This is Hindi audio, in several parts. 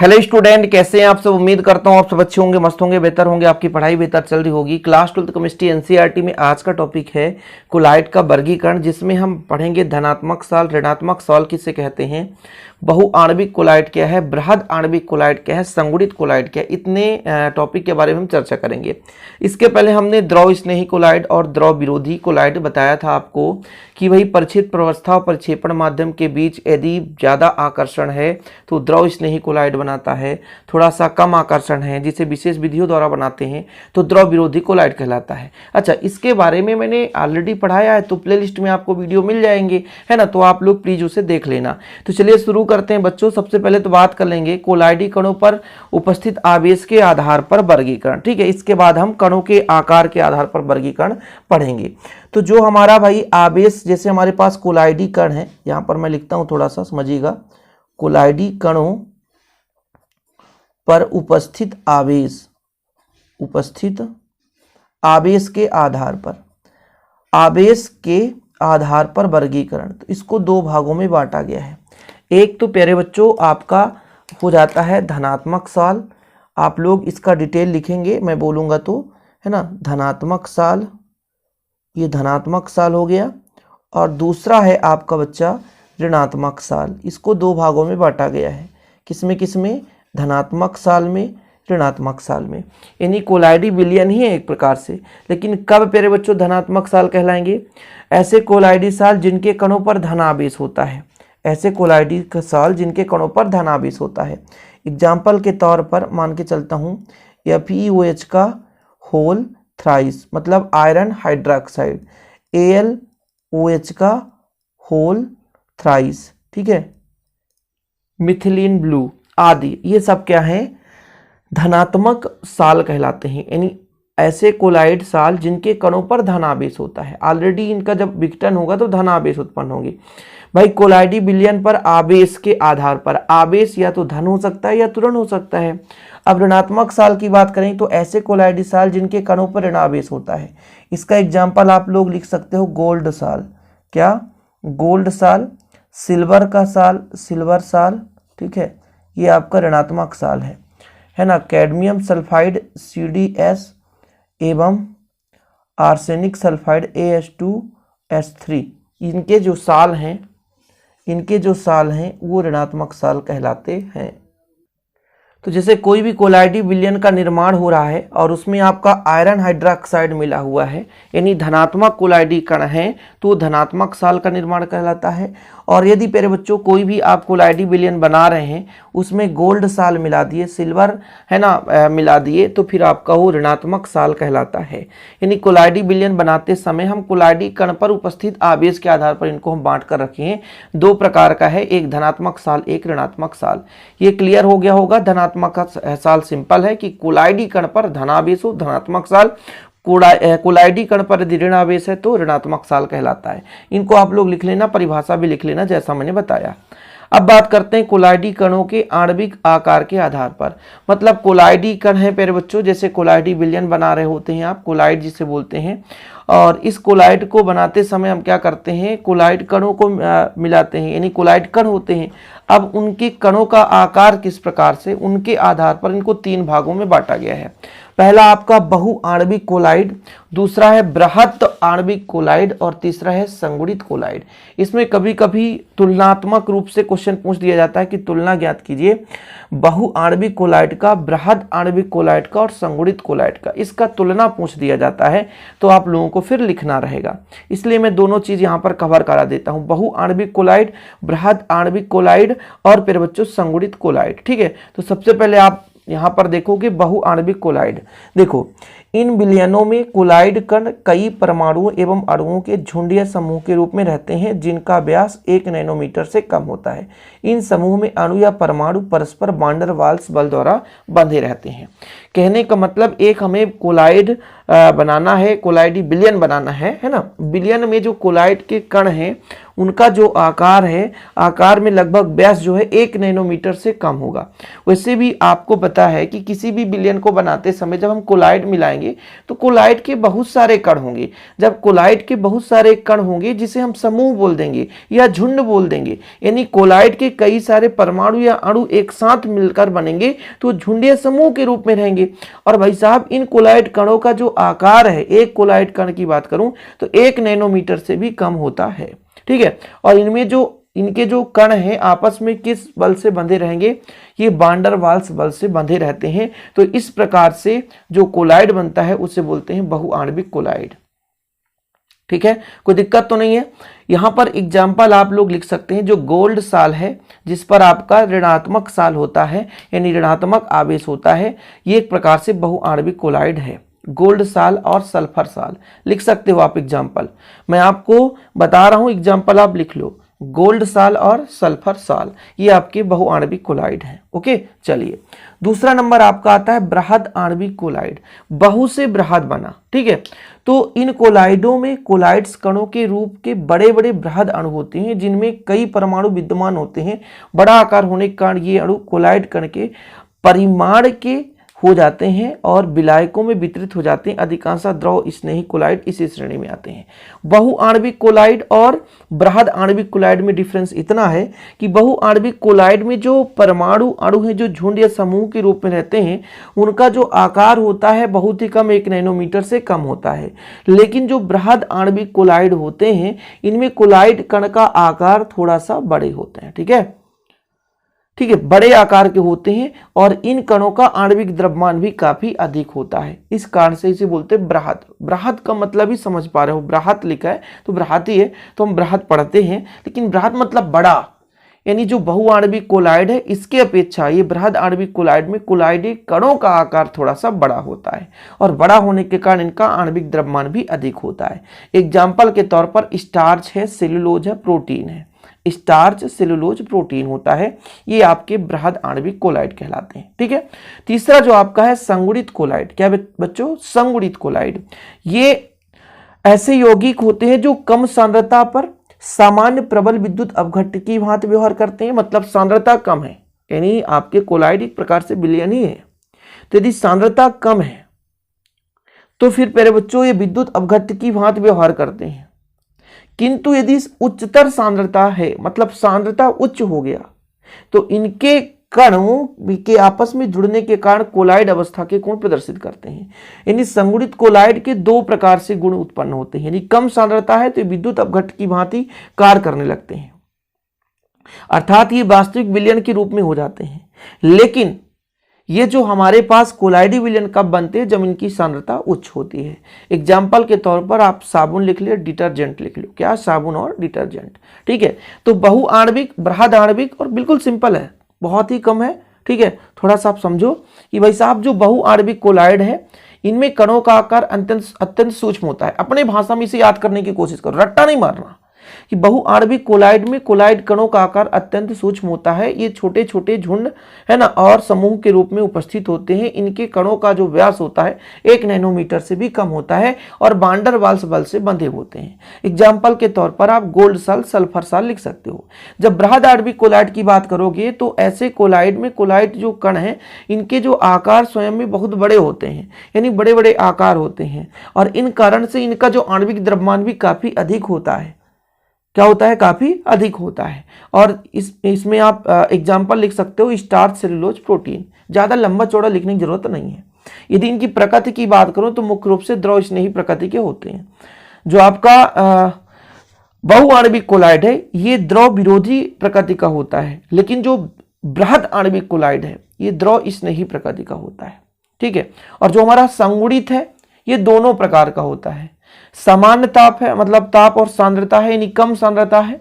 हेलो स्टूडेंट, कैसे हैं आप सब। उम्मीद करता हूं आप सब अच्छे होंगे, मस्त होंगे, बेहतर होंगे, आपकी पढ़ाई बेहतर चल रही होगी। क्लास 12 केमिस्ट्री एनसीईआरटी में आज का टॉपिक है कोलाइड का वर्गीकरण, जिसमें हम पढ़ेंगे धनात्मक साल, ऋणात्मक साल किसे कहते हैं, बहुआण्विक कोलाइड क्या है, बृहद आणविक कोलाइड क्या है, संगुणित कोलाइड क्या है। इतने टॉपिक के बारे में हम चर्चा करेंगे। इसके पहले हमने द्रव स्नेही कोलाइड और द्रव विरोधी कोलाइड बताया था आपको कि वही परिचित प्रवस्था और प्रक्षेपण माध्यम के बीच यदि ज़्यादा आकर्षण है तो द्रव स्नेही कोलाइड बनाता है, थोड़ा सा कम आकर्षण है जिसे विशेष विधियों द्वारा बनाते हैं तो द्रव विरोधी कोलाइड कहलाता है। अच्छा, इसके बारे में मैंने ऑलरेडी पढ़ाया है, तो प्लेलिस्ट में आपको वीडियो मिल जाएंगे, है ना, तो आप लोग प्लीज उसे देख लेना। तो चलिए शुरू करते हैं बच्चों। सबसे पहले तो बात कर लेंगे कोलाइडी कणों पर उपस्थित आवेश के आधार पर वर्गीकरण, ठीक है। इसके बाद हम कणों के आकार के आधार पर वर्गीकरण पढ़ेंगे। तो जो हमारा भाई आवेश, जैसे हमारे पास कोलाइडी कण है, यहां पर मैं लिखता हूं, थोड़ा सा समझिएगा। कोलाइडी कणों पर उपस्थित आवेश के आधार पर वर्गीकरण, तो इसको दो भागों में बांटा गया है। एक तो प्यारे बच्चों आपका हो जाता है धनात्मक साल, आप लोग इसका डिटेल लिखेंगे, मैं बोलूंगा तो, है ना, धनात्मक साल, ये धनात्मक साल हो गया। और दूसरा है आपका बच्चा ऋणात्मक साल। इसको दो भागों में बांटा गया है, किसमें, धनात्मक साल में, ऋणात्मक साल में। यानी कोलाइडी विलयन ही है एक प्रकार से। लेकिन कब प्यारे बच्चों धनात्मक साल कहलाएंगे? ऐसे कोलाइडी साल जिनके कणों पर धनावेश होता है, ऐसे कोलाइडी साल जिनके कणों पर धनावेश होता है। एग्जाम्पल के तौर पर मान के चलता हूँ FeOH का होल थ्राइस, मतलब आयरन हाइड्रोक्साइड, AlOH का होल थ्राइस, ठीक है, मिथिलीन ब्लू आदि, ये सब क्या है, धनात्मक साल कहलाते हैं। यानी ऐसे कोलाइड साल जिनके कणों पर धनावेश होता है। ऑलरेडी इनका जब विघटन होगा तो धनावेश उत्पन्न होंगे। भाई कोलाइडी विलयन पर आवेश के आधार पर, आवेश या तो धन हो सकता है या तो ऋण हो सकता है। अब ऋणात्मक साल की बात करें तो ऐसे कोलाइडी साल जिनके कणों पर ऋणावेश होता है। इसका एग्जाम्पल आप लोग लिख सकते हो गोल्ड साल, क्या, गोल्ड साल, सिल्वर का साल, सिल्वर साल, ठीक है, ये आपका ऋणात्मक साल है ना। कैडमियम सल्फाइड CdS एवं आर्सेनिक सल्फाइड AS2S3, इनके जो साल हैं वो ऋणात्मक साल कहलाते हैं। तो जैसे कोई भी कोलाइडी विलयन का निर्माण हो रहा है और उसमें आपका आयरन हाइड्रोक्साइड मिला हुआ है, यानी धनात्मक कोलाइडी कण है, तो धनात्मक साल का निर्माण कहलाता है। और यदि प्यारे बच्चों कोई भी आप कोलाइडी विलयन बना रहे हैं, उसमें गोल्ड साल मिला दिए, सिल्वर, है ना, मिला दिए, तो फिर आपका वो ऋणात्मक साल कहलाता है। यानी कोलाइडी विलयन बनाते समय हम कोलाइडी कण पर उपस्थित आवेश के आधार पर इनको हम बांट कर रखे हैं। दो प्रकार का है, एक धनात्मक साल, एक ऋणात्मक साल। ये क्लियर हो गया होगा। धनात्मक साल सिंपल है कि कोलाइडी कण पर धनावेश हो, धनात्मक साल। कोलाइडी कण पर यदि ऋणावेश है तो ऋणात्मक साल कहलाता है। इनको आप लोग लिख लेना, परिभाषा भी लिख लेना जैसा मैंने बताया। अब बात करते हैं कोलाइडी कणों के आणविक आकार के आधार पर। मतलब कोलाइडी कण है प्यारे बच्चों, जैसे कोलाइडी विलयन बना रहे होते हैं आप, कोलाइड जिसे बोलते हैं, और इस कोलाइड को बनाते समय हम क्या करते हैं, कोलाइड कणों को मिलाते हैं, यानी कोलाइड कण होते हैं। अब उनके कणों का आकार किस प्रकार से, उनके आधार पर इनको तीन भागों में बांटा गया है। पहला आपका बहुआण्विक कोलाइड, दूसरा है बृहद आणविक कोलाइड और तीसरा है संगुणित कोलाइड। इसमें कभी कभी तुलनात्मक रूप से क्वेश्चन पूछ दिया जाता है कि तुलना ज्ञात कीजिए बहुआण्विक कोलाइड का, बृहद आणविक कोलाइड का और संगुणित कोलाइड का, इसका तुलना पूछ दिया जाता है, तो आप लोगों को फिर लिखना रहेगा। इसलिए मैं दोनों चीज यहाँ पर कवर करा देता हूँ, बहुआण्विक कोलाइड, बृहद आणविक कोलाइड और फिर बच्चों संगुणित कोलाइड, ठीक है। तो सबसे पहले आप यहाँ पर देखोगे बहुआण्विक कोलाइड। देखो, इन विलयनों में कोलाइड कण कई परमाणुओं एवं अणुओं के झुंड या समूह के रूप में रहते हैं जिनका व्यास 1 नैनोमीटर से कम होता है। इन समूह में अणु या परमाणु परस्पर वांडर वाल्स बल द्वारा बंधे रहते हैं। कहने का मतलब एक हमें कोलाइड बनाना है, कोलाइडी विलयन बनाना है ना। विलयन में जो कोलाइड के कण हैं उनका जो आकार है, आकार में लगभग व्यास जो है 1 नैनोमीटर से कम होगा। वैसे भी आपको पता है कि किसी भी विलयन को बनाते समय जब हम कोलाइड मिलाएंगे जाएंगे तो कोलाइड के बहुत सारे कण होंगे। जब कोलाइड के बहुत सारे कण होंगे जिसे हम समूह बोल देंगे या झुंड बोल देंगे, यानी कोलाइड के कई सारे परमाणु या अणु एक साथ मिलकर बनेंगे तो झुंड या समूह के रूप में रहेंगे। और भाई साहब इन कोलाइड कणों का जो आकार है, एक कोलाइड कण की बात करूं तो 1 नैनोमीटर से भी कम होता है। ठीक है, और इनके जो कण हैं आपस में किस बल से बंधे रहेंगे, ये वान डेर वाल्स बल से बंधे रहते हैं। तो इस प्रकार से जो कोलाइड बनता है उसे बोलते हैं बहुआण्विक कोलाइड। ठीक है, कोई दिक्कत तो नहीं है। यहां पर एग्जाम्पल आप लोग लिख सकते हैं, जो गोल्ड साल है जिस पर आपका ऋणात्मक साल होता है यानी ऋणात्मक आवेश होता है, ये एक प्रकार से बहुआण्विक कोलाइड है। गोल्ड साल और सल्फर साल लिख सकते हो आप एग्जाम्पल, मैं आपको बता रहा हूं एग्जाम्पल आप लिख लो। गोल्ड साल और सल्फर साल ये आपके बहुआण्विक कोलाइड हैं। ओके, चलिए दूसरा नंबर आपका आता है बृहद आणविक कोलाइड, बहु से बृहद बना। ठीक है, तो इन कोलाइडों में कोलाइड्स कणों के रूप के बड़े बड़े बृहद अणु होते हैं जिनमें कई परमाणु विद्यमान होते हैं। बड़ा आकार होने के कारण ये अणु कोलाइड कण के परिमाण के हो जाते हैं और विलायकों में वितरित हो जाते हैं। अधिकांश द्रव स्नेही कोलाइड इसी श्रेणी में आते हैं। बहुआण्विक कोलाइड और बृहद आणविक कोलाइड में डिफरेंस इतना है कि बहुआण्विक कोलाइड में जो परमाणु अणु हैं जो झुंड या समूह के रूप में रहते हैं, उनका जो आकार होता है बहुत ही कम, 1 नैनोमीटर से कम होता है। लेकिन जो बृहद आणविक कोलाइड होते हैं इनमें कोलाइड कण का आकार थोड़ा सा बड़े होते हैं। ठीक है, बड़े आकार के होते हैं और इन कणों का आणविक द्रव्यमान भी काफी अधिक होता है। इस कारण से इसे बोलते हैं बृहद। बृहद का मतलब ही समझ पा रहे हो, बृहद लिखा है तो बृहद ही है, तो हम बृहद पढ़ते हैं, लेकिन बृहद मतलब बड़ा। यानी जो बहुआण्विक कोलाइड है इसके अपेक्षा ये बृहद आणविक कोलाइड में कोलाइडी कणों का आकार थोड़ा सा बड़ा होता है और बड़ा होने के कारण इनका आणविक द्रव्यमान भी अधिक होता है। एग्जाम्पल के तौर पर स्टार्च है, सेलुलोज है, प्रोटीन है। स्टार्च, सेलुलोज, प्रोटीन होता है, ये आपके बृहद आणविक कोलाइड कहलाते हैं। ठीक है, तीसरा जो आपका है संगुणित कोलाइड। क्या बच्चों? संगुणित कोलाइड। ये ऐसे यौगिक होते हैं जो कम सांद्रता पर सामान्य प्रबल विद्युत अपघट्ट की भांति व्यवहार करते हैं। मतलब सांद्रता कम है, यानी आपके कोलाइड एक प्रकार से विलयन ही है। तो यदि सांद्रता कम है तो फिर प्यारे बच्चों ये विद्युत अपघट्ट की भांति व्यवहार करते हैं। किंतु यदि उच्चतर सांद्रता है, मतलब सांद्रता उच्च हो गया, तो इनके कणों के आपस में जुड़ने के कारण कोलाइड अवस्था के गुण प्रदर्शित करते हैं। यानी संगुणित कोलाइड के 2 प्रकार से गुण उत्पन्न होते हैं। यानी कम सांद्रता है तो विद्युत अपघट्ट की भांति कार्य करने लगते हैं, अर्थात ये वास्तविक विलयन के रूप में हो जाते हैं। लेकिन ये जो हमारे पास कोलाइडी विलयन कब बनते हैं? जब इनकी सांद्रता उच्च होती है। एग्जाम्पल के तौर पर आप साबुन लिख लो, डिटर्जेंट लिख लो। क्या? साबुन और डिटर्जेंट। ठीक है, तो बहुआण्विक, बृहद आणविक और बिल्कुल सिंपल है, बहुत ही कम है। ठीक है, थोड़ा सा आप समझो कि भाई साहब जो बहुआण्विक कोलाइड है इनमें कणों का आकार अत्यंत सूक्ष्म होता है। अपने भाषा में इसे याद करने की कोशिश करो, रट्टा नहीं मारना कि बहुआण्विक कोलाइड में कोलाइड कणों का आकार अत्यंत सूक्ष्म होता है। ये छोटे छोटे झुंड है ना और समूह के रूप में उपस्थित होते हैं। इनके कणों का जो व्यास होता है 1 नैनोमीटर से भी कम होता है और वान डेर वाल्स बल से बंधे होते हैं। एग्जाम्पल के तौर पर आप गोल्ड साल, सल्फर साल लिख सकते हो। जब बृहद आणविक कोलाइड की बात करोगे तो ऐसे कोलाइड में कोलाइड जो कण है इनके जो आकार स्वयं में बहुत बड़े होते हैं, यानी बड़े बड़े आकार होते हैं और इन कारण से इनका जो आणविक द्रव्यमान भी काफी अधिक होता है। क्या होता है? काफी अधिक होता है। और इसमें आप एग्जाम्पल लिख सकते हो स्टार्च, सेलुलोज, प्रोटीन। ज्यादा लंबा चौड़ा लिखने की जरूरत नहीं है। यदि इनकी प्रकृति की बात करूं तो मुख्य रूप से द्रव स्नेही प्रकृति के होते हैं। जो आपका बहुआण्विक कोलाइड है ये द्रव विरोधी प्रकृति का होता है, लेकिन जो बृहद आणविक कोलाइड है ये द्रव स्नेही प्रकृति का होता है। ठीक है, और जो हमारा संगुणित है ये दोनों प्रकार का होता है। सामान्य ताप है, मतलब ताप और सांद्रता है, यानी कम सांद्रता है,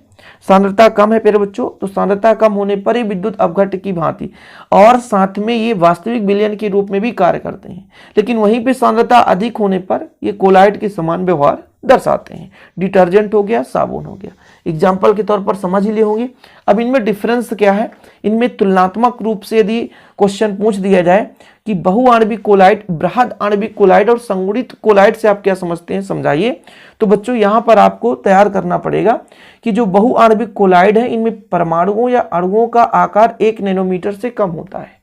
सांद्रता कम है प्यारे बच्चों, तो सांद्रता कम होने पर ही विद्युत अपघट्ट की भांति और साथ में ये वास्तविक विलयन के रूप में भी कार्य करते हैं। लेकिन वहीं पे सांद्रता अधिक होने पर ये कोलाइड के समान व्यवहार दर्शाते हैं। डिटर्जेंट हो गया, साबुन हो गया, एग्जाम्पल के तौर पर समझ लिए होंगे। अब इनमें डिफरेंस क्या है? इनमें तुलनात्मक रूप से यदि क्वेश्चन पूछ दिया जाए कि बहुआण्विक कोलाइड, बृहद आणविक कोलाइड और संगुणित कोलाइड से आप क्या समझते हैं, समझाइए। तो बच्चों यहां पर आपको तैयार करना पड़ेगा कि जो बहुआण्विक कोलाइड है इनमें परमाणुओं या अणुओं का आकार 1 नैनोमीटर से कम होता है।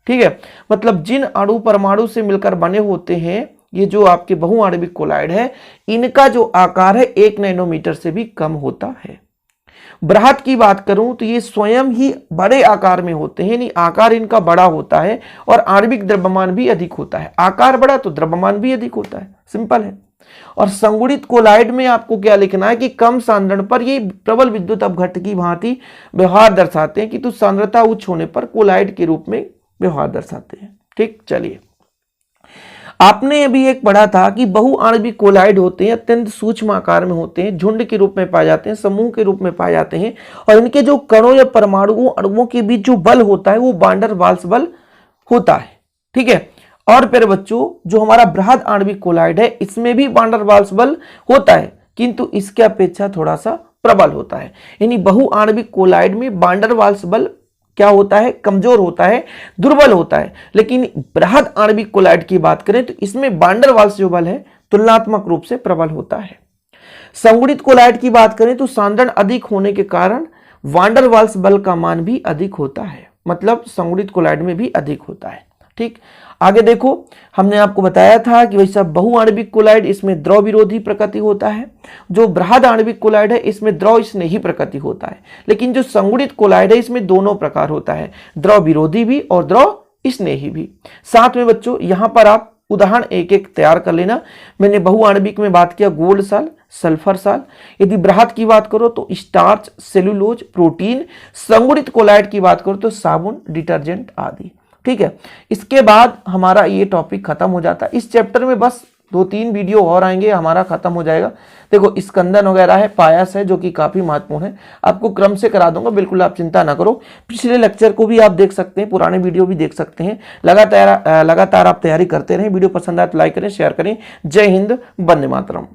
ठीक है, मतलब जिन अणु परमाणु से मिलकर बने होते हैं ये जो आपके बहुआणविक कोलाइड है इनका जो आकार है 1 नैनोमीटर से भी कम होता है। बृहद की बात करूं तो ये स्वयं ही बड़े आकार में होते हैं, यानी आकार इनका बड़ा होता है और आणविक द्रव्यमान भी अधिक होता है। आकार बड़ा तो द्रव्यमान भी अधिक होता है, सिंपल है। और संगुणित कोलाइड में आपको क्या लिखना है कि कम सांद्रण पर ये प्रबल विद्युत अपघट्ट की भांति व्यवहार दर्शाते हैं, कि तो सांद्रता उच्च होने पर कोलाइड के रूप में व्यवहार दर्शाते हैं। ठीक, चलिए आपने अभी एक पढ़ा था कि बहुआणविक कोलाइड होते हैं, अत्यंत सूक्ष्म आकार में होते हैं, झुंड के रूप में पाए जाते हैं, समूह के रूप में पाए जाते हैं, और इनके जो कणों या परमाणुओं अणुओं के बीच जो बल होता है वो वान डर वाल्स बल होता है। ठीक है, और फिर बच्चों जो हमारा बृहद आणविक कोलाइड है इसमें भी वान डर वाल्स बल होता है, किंतु इसके अपेक्षा थोड़ा सा प्रबल होता है। यानी बहुआणविक कोलाइड में वान डर वाल्स बल क्या होता है, कमजोर होता है, दुर्बल होता है। लेकिन बृहद आणविक कोलाइड की बात करें तो इसमें वान डर वाल्स जो बल है तुलनात्मक रूप से प्रबल होता है। संगुणित कोलाइड की बात करें तो सांद्रण अधिक होने के कारण वान डर वाल्स बल का मान भी अधिक होता है, मतलब संगुणित कोलाइड में भी अधिक होता है। ठीक, आगे देखो, हमने आपको बताया था कि वैसा बहुआणविक कोलाइड इसमें द्रव विरोधी प्रकृति होता है, जो बृहद आणविक कोलाइड है इसमें द्रव स्नेही प्रकृति होता है। लेकिन जो संगुणित कोलाइड है इसमें दोनों प्रकार होता है, द्रव विरोधी भी और द्रव स्नेही भी। साथ में बच्चों यहां पर आप उदाहरण एक एक तैयार कर लेना। मैंने बहुआणविक में बात किया गोल्ड साल, सल्फर साल। यदि बृहद की बात करो तो स्टार्च, सेलुलोज, प्रोटीन। संगुणित कोलाइड की बात करो तो साबुन, डिटर्जेंट आदि। ठीक है, इसके बाद हमारा ये टॉपिक खत्म हो जाता है। इस चैप्टर में बस 2-3 वीडियो और आएंगे, हमारा खत्म हो जाएगा। देखो स्कंदन वगैरह है, पायस है, जो कि काफी महत्वपूर्ण है, आपको क्रम से करा दूंगा, बिल्कुल आप चिंता ना करो। पिछले लेक्चर को भी आप देख सकते हैं, पुराने वीडियो भी देख सकते हैं। लगातार आप तैयारी करते रहें। वीडियो पसंद आए तो लाइक करें, शेयर करें। जय हिंद, वंदे मातरम।